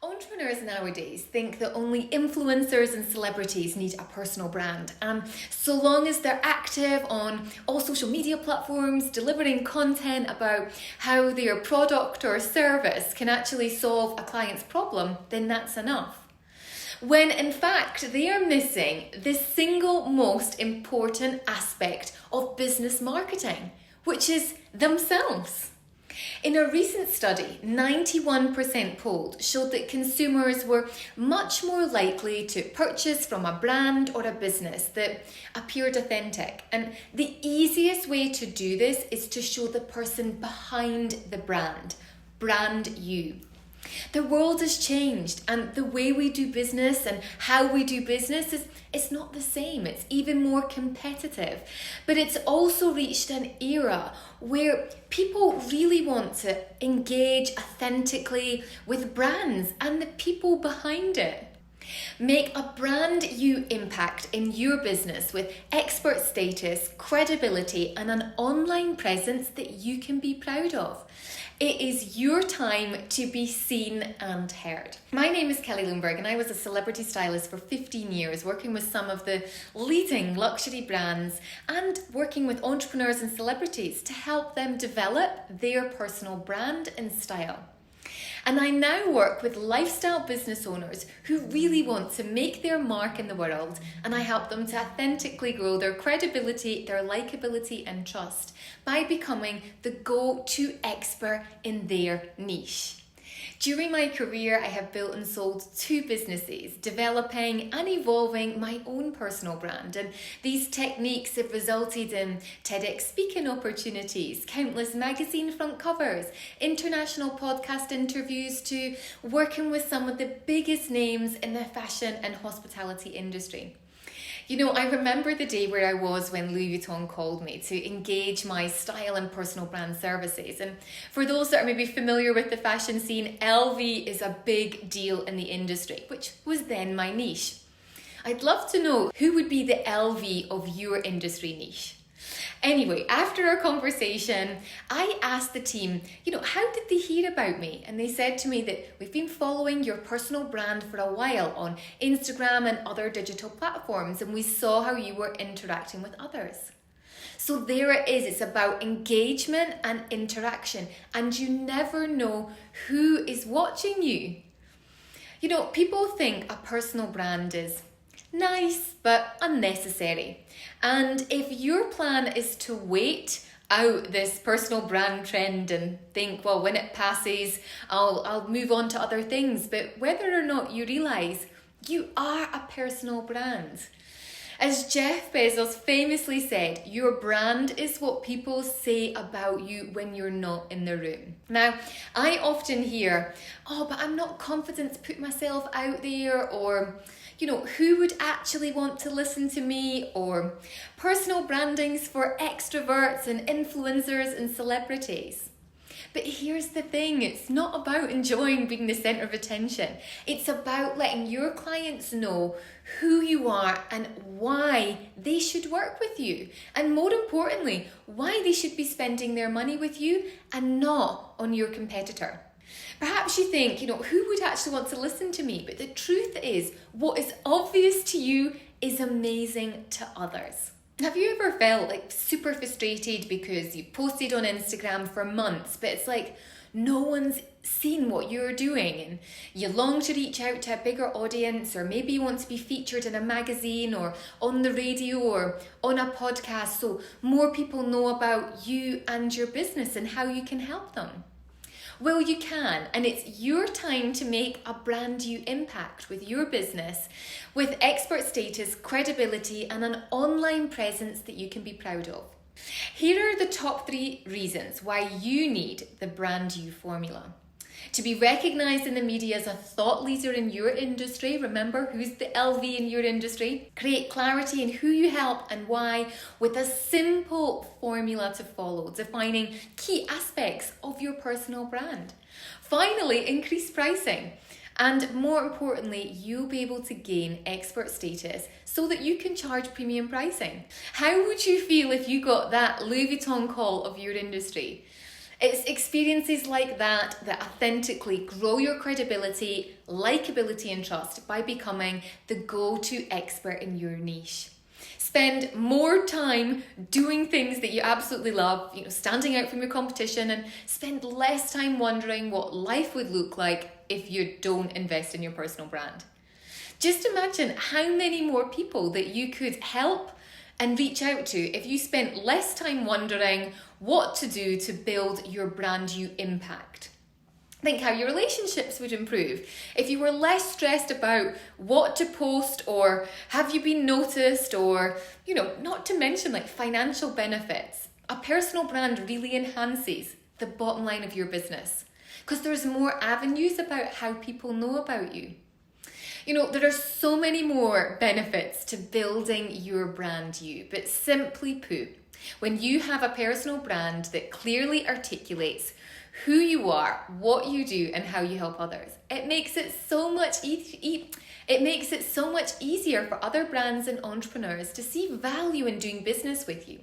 Entrepreneurs nowadays think that only influencers and celebrities need a personal brand, and so long as they're active on all social media platforms, delivering content about how their product or service can actually solve a client's problem, then that's enough. When in fact they are missing the single most important aspect of business marketing, which is themselves. In a recent study, 91% polled showed that consumers were much more likely to purchase from a brand or a business that appeared authentic. And the easiest way to do this is to show the person behind the brand you. The world has changed, and the way we do business and how we do business it's not the same. It's even more competitive. But it's also reached an era where people really want to engage authentically with brands and the people behind it. Make a brand you impact in your business with expert status, credibility, and an online presence that you can be proud of. It is your time to be seen and heard. My name is Kelly Lundberg, and I was a celebrity stylist for 15 years, working with some of the leading luxury brands and working with entrepreneurs and celebrities to help them develop their personal brand and style. And I now work with lifestyle business owners who really want to make their mark in the world, and I help them to authentically grow their credibility, their likability and trust by becoming the go-to expert in their niche. During my career, I have built and sold 2 businesses, developing and evolving my own personal brand. And these techniques have resulted in TEDx speaking opportunities, countless magazine front covers, international podcast interviews, to working with some of the biggest names in the fashion and hospitality industry. You know, I remember the day where I was when Louis Vuitton called me to engage my style and personal brand services. And for those that are maybe familiar with the fashion scene, LV is a big deal in the industry, which was then my niche. I'd love to know who would be the LV of your industry niche. Anyway, after our conversation, I asked the team, how did they hear about me? And they said to me that we've been following your personal brand for a while on Instagram and other digital platforms, and we saw how you were interacting with others. So there it is. It's about engagement and interaction, and you never know who is watching you. People think a personal brand is nice but unnecessary. And if your plan is to wait out this personal brand trend and think, well, when it passes, I'll move on to other things. But whether or not you realize you are a personal brand. As Jeff Bezos famously said, your brand is what people say about you when you're not in the room. Now, I often hear, but I'm not confident to put myself out there, or who would actually want to listen to me, or personal branding's for extroverts and influencers and celebrities. But here's the thing, it's not about enjoying being the center of attention. It's about letting your clients know who you are and why they should work with you. And more importantly, why they should be spending their money with you and not on your competitor. Perhaps you think, who would actually want to listen to me? But the truth is, what is obvious to you is amazing to others. Have you ever felt super frustrated because you posted on Instagram for months, but it's like no one's seen what you're doing, and you long to reach out to a bigger audience, or maybe you want to be featured in a magazine or on the radio or on a podcast so more people know about you and your business and how you can help them? Well, you can, and it's your time to make a brand you impact with your business with expert status, credibility, and an online presence that you can be proud of. Here are the top 3 reasons why you need the brand you formula. To be recognized in the media as a thought leader in your industry, remember who's the LV in your industry. Create clarity in who you help and why with a simple formula to follow, defining key aspects of your personal brand. Finally, increase pricing. And more importantly, you'll be able to gain expert status so that you can charge premium pricing. How would you feel if you got that Louis Vuitton call of your industry? It's experiences like that that authentically grow your credibility, likability, and trust by becoming the go-to expert in your niche. Spend more time doing things that you absolutely love, standing out from your competition, and spend less time wondering what life would look like if you don't invest in your personal brand. Just imagine how many more people that you could help and reach out to if you spent less time wondering what to do to build your brand new impact. Think how your relationships would improve if you were less stressed about what to post or have you been noticed or, not to mention like financial benefits. A personal brand really enhances the bottom line of your business because there's more avenues about how people know about you. There are so many more benefits to building your brand but simply put, when you have a personal brand that clearly articulates who you are, what you do, and how you help others, it makes it so much easier for other brands and entrepreneurs to see value in doing business with you.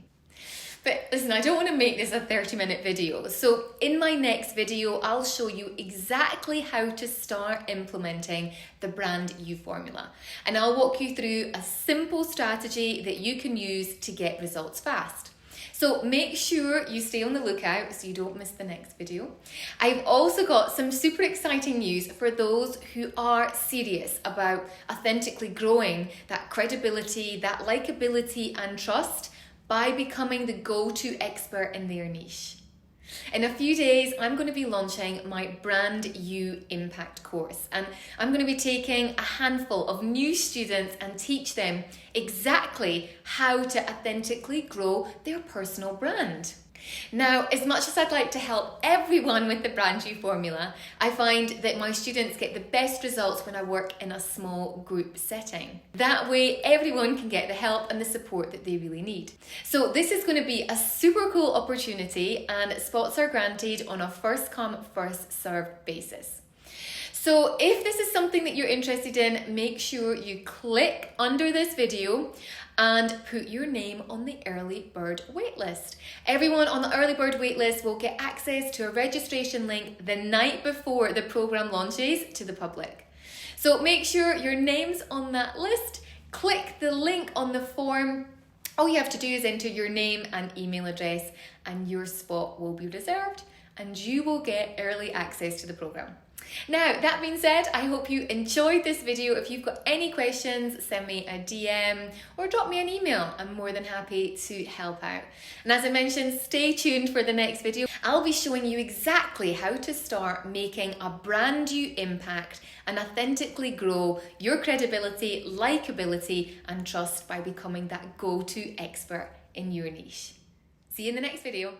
But listen, I don't want to make this a 30-minute video. So in my next video, I'll show you exactly how to start implementing the Brand You formula. And I'll walk you through a simple strategy that you can use to get results fast. So make sure you stay on the lookout so you don't miss the next video. I've also got some super exciting news for those who are serious about authentically growing that credibility, that likability and trust by becoming the go-to expert in their niche. In a few days, I'm going to be launching my Brand You Impact course, and I'm going to be taking a handful of new students and teach them exactly how to authentically grow their personal brand. Now, as much as I'd like to help everyone with the Brand You formula, I find that my students get the best results when I work in a small group setting. That way, everyone can get the help and the support that they really need. So this is going to be a super cool opportunity, and spots are granted on a first come, first served basis. So if this is something that you're interested in, make sure you click under this video and put your name on the early bird waitlist. Everyone on the early bird waitlist will get access to a registration link the night before the program launches to the public. So make sure your name's on that list. Click the link on the form. All you have to do is enter your name and email address, and your spot will be reserved and you will get early access to the program. Now, that being said, I hope you enjoyed this video. If you've got any questions, send me a DM or drop me an email. I'm more than happy to help out. And as I mentioned, stay tuned for the next video. I'll be showing you exactly how to start making a brand new impact and authentically grow your credibility, likability, and trust by becoming that go-to expert in your niche. See you in the next video.